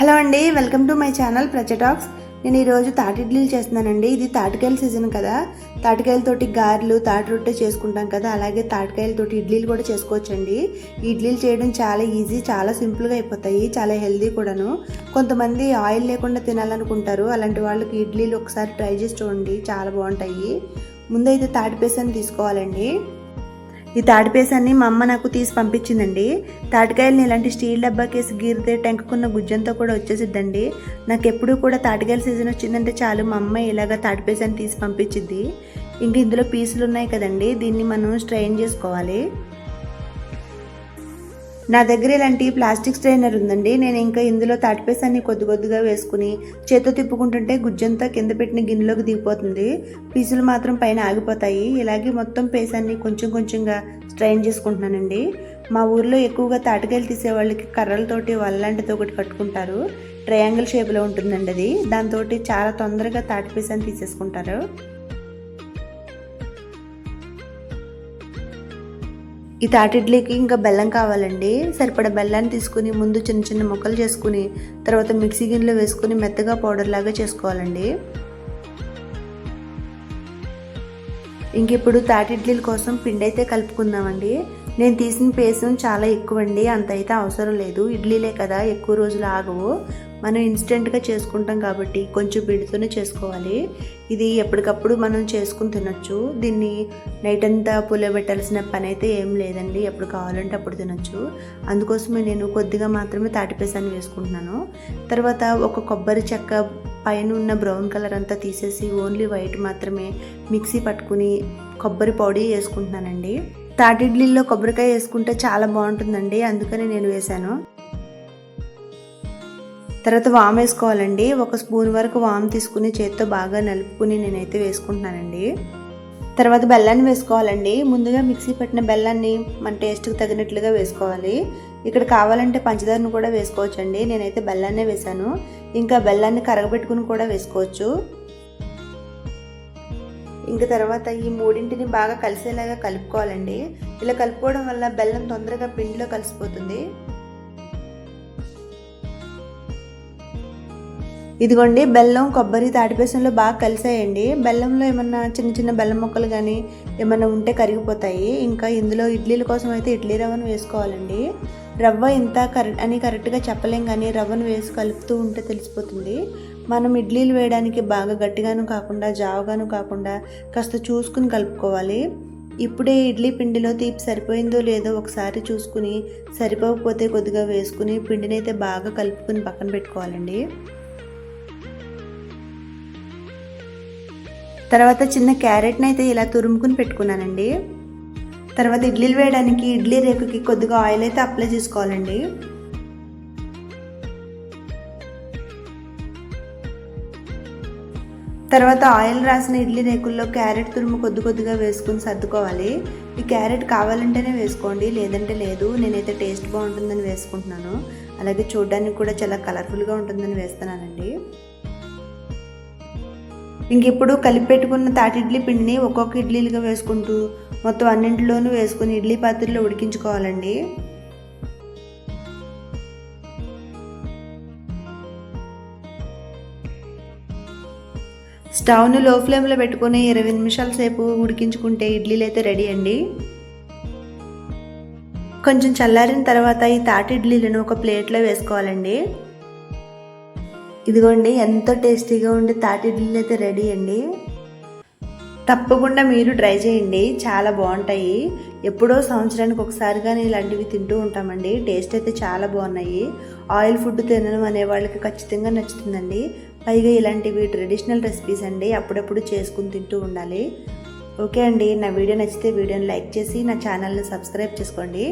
Hello అండి, welcome to my channel ప్రజా talks. నేను ఈరోజు తాటి ఇడ్లీలు చేస్తున్నానండి. ఇది తాటికాయల సీజన్ కదా, తాటికాయలతోటి గారెలు, తాటి రొట్టె చేసుకుంటాం కదా, అలాగే తాటికాయలతోటి ఇడ్లీలు కూడా చేసుకోవచ్చండి. ఈ ఇడ్లీలు చేయడం చాలా ఈజీ, చాలా సింపుల్గా అయిపోతాయి, చాలా హెల్దీ కూడాను. కొంతమంది ఆయిల్ లేకుండా తినాలనుకుంటారు, అలాంటి వాళ్ళకి ఇడ్లీలు ఒకసారి ట్రై చేసి చూడండి, చాలా బాగుంటాయి. ముందైతే తాటిపేసాన్ని తీసుకోవాలండి. ఈ తాటిపేసాన్ని మా అమ్మ నాకు తీసి పంపించిందండి. తాటికాయలని ఇలాంటి స్టీల్ డబ్బాకేసి గీరితే టెంకుకున్న గుజ్జంతో కూడా వచ్చేసిద్దండి. నాకు ఎప్పుడు కూడా తాటికాయల సీజన్ వచ్చిందంటే చాలు మా అమ్మ ఇలాగ తాటిపేసాన్ని తీసి పంపించిద్ది. ఇంక ఇందులో పీసులు ఉన్నాయి కదండి, దీన్ని మనం స్ట్రెయిన్ చేసుకోవాలి. నా దగ్గర ఇలాంటి ప్లాస్టిక్ స్ట్రైనర్ ఉందండి. నేను ఇంకా ఇందులో తాటిపేసాన్ని కొద్దిగా వేసుకుని చేత్తో తిప్పుకుంటుంటే గుజ్జంతా కింద పెట్టిన గిన్నెలోకి దిగిపోతుంది, పీసులు మాత్రం పైన ఆగిపోతాయి. ఇలాగే మొత్తం పేసాన్ని కొంచెంగా స్ట్రైన్ చేసుకుంటున్నానండి. మా ఊర్లో ఎక్కువగా తాటికాయలు తీసే వాళ్ళకి కర్రలతోటి వల్లాంటితో ఒకటి కట్టుకుంటారు, ట్రయాంగిల్ షేప్లో ఉంటుందండి అది. దాంతో చాలా తొందరగా తాటిపేసాన్ని తీసేసుకుంటారు. ఈ తాటి ఇడ్లీకి ఇంకా బెల్లం కావాలండి. సరిపడా బెల్లాన్ని తీసుకుని ముందు చిన్న ముక్కలు చేసుకుని తర్వాత మిక్సీ గిన్నెలో వేసుకుని మెత్తగా పౌడర్ లాగా చేసుకోవాలండి. ఇంక ఇప్పుడు తాటి ఇడ్లీల కోసం పిండి అయితే కలుపుకుందామండి. నేను తీసిన పేసం చాలా ఎక్కువ అండి, అంత అయితే అవసరం లేదు. ఇడ్లీలే కదా, ఎక్కువ రోజులు ఆగవు. మనం ఇన్స్టెంట్గా చేసుకుంటాం కాబట్టి కొంచెం పిండితోనే చేసుకోవాలి. ఇది ఎప్పటికప్పుడు మనం చేసుకుని తినొచ్చు. దీన్ని నైట్ అంతా పులియబెట్టాల్సిన పని అయితే ఏం లేదండి, ఎప్పుడు కావాలంటే అప్పుడు తినొచ్చు. అందుకోసమే నేను కొద్దిగా మాత్రమే తాటిపేసాన్ని వేసుకుంటున్నాను. తర్వాత ఒక కొబ్బరి చెక్క పైన ఉన్న బ్రౌన్ కలర్ అంతా తీసేసి ఓన్లీ వైట్ మాత్రమే మిక్సీ పట్టుకుని కొబ్బరి పొడి వేసుకుంటున్నానండి. తాటి ఇడ్లీలో కొబ్బరికాయ వేసుకుంటే చాలా బాగుంటుందండి, అందుకని నేను వేసాను. తర్వాత వామ్ వేసుకోవాలండి. 1 స్పూన్ వరకు వామ్ తీసుకుని చేత్తో బాగా నలుపుకుని నేనైతే వేసుకుంటున్నానండి. తర్వాత బెల్లాన్ని వేసుకోవాలండి. ముందుగా మిక్సీ పట్టిన బెల్లాన్ని మన టేస్ట్కి తగినట్లుగా వేసుకోవాలి. ఇక్కడ కావాలంటే పంచదారను కూడా వేసుకోవచ్చండి, నేనైతే బెల్లాన్నే వేసాను. ఇంకా బెల్లాన్ని కరగబెట్టుకుని కూడా వేసుకోవచ్చు. ఇంకా తర్వాత ఈ మూడింటిని బాగా కలిసేలాగా కలుపుకోవాలండి. ఇలా కలుపుకోవడం వల్ల బెల్లం తొందరగా పిండిలో కలిసిపోతుంది. ఇదిగోండి, బెల్లం కొబ్బరి తాటిపేసంలో బాగా కలిసాయండి. బెల్లంలో ఏమన్నా చిన్న బెల్లం ముక్కలు కానీ ఏమన్నా ఉంటే కరిగిపోతాయి. ఇంకా ఇందులో ఇడ్లీల కోసం అయితే ఇడ్లీ రవ్వను వేసుకోవాలండి. రవ్వ ఇంత కరెక్ట్గా చెప్పలేం, కానీ రవ్వను వేసి కలుపుతూ ఉంటే తెలిసిపోతుంది. మనం ఇడ్లీలు వేయడానికి బాగా గట్టిగాను కాకుండా జావగాను కాకుండా కాస్త చూసుకుని కలుపుకోవాలి. ఇప్పుడే ఇడ్లీ పిండిలో తీపి సరిపోయిందో లేదో ఒకసారి చూసుకుని సరిపోకపోతే కొద్దిగా వేసుకుని పిండిని అయితే బాగా కలుపుకుని పక్కన పెట్టుకోవాలండి. తర్వాత చిన్న క్యారెట్ని అయితే ఇలా తురుముకుని పెట్టుకున్నానండి. తర్వాత ఇడ్లీలు వేయడానికి ఇడ్లీ రేకుకి కొద్దిగా ఆయిల్ అయితే అప్లై చేసుకోవాలండి. తర్వాత ఆయిల్ రాసిన ఇడ్లీ రేకుల్లో క్యారెట్ తురుము కొద్దిగా వేసుకుని సర్దుకోవాలి. ఈ క్యారెట్ కావాలంటేనే వేసుకోండి, లేదంటే లేదు. నేనైతే టేస్ట్ బాగుంటుందని వేసుకుంటున్నాను, అలాగే చూడడానికి కూడా చాలా కలర్ఫుల్గా ఉంటుందని వేస్తున్నానండి. ఇంక ఇప్పుడు కలిపి పెట్టుకున్న తాటి ఇడ్లీ పిండిని ఒక్కొక్క ఇడ్లీలుగా వేసుకుంటూ మొత్తం అన్నింటిలోనూ వేసుకుని ఇడ్లీ పాత్రలో ఉడికించుకోవాలండి. స్టవ్ను లో ఫ్లేమ్లో పెట్టుకుని 20 నిమిషాల సేపు ఉడికించుకుంటే ఇడ్లీలు అయితే రెడీ అండి. కొంచెం చల్లారిన తర్వాత ఈ తాటి ఇడ్లీలను ఒక ప్లేట్లో వేసుకోవాలండి. ఇదిగోండి, ఎంతో టేస్టీగా ఉండే తాటి ఇడ్లీలు అయితే రెడీ అండి. తప్పకుండా మీరు ట్రై చేయండి, చాలా బాగుంటాయి. ఎప్పుడో సంవత్సరానికి ఒకసారి కానీ ఇలాంటివి తింటూ ఉంటామండి. టేస్ట్ అయితే చాలా బాగున్నాయి. ఆయిల్ ఫుడ్ తినడం అనే వాళ్ళకి ఖచ్చితంగా నచ్చుతుందండి. పైగా ఇలాంటివి ట్రెడిషనల్ రెసిపీస్ అండి, అప్పుడప్పుడు చేసుకుని తింటూ ఉండాలి. ఓకే అండి, నా వీడియో నచ్చితే వీడియోని లైక్ చేసి నా ఛానల్ని సబ్స్క్రైబ్ చేసుకోండి.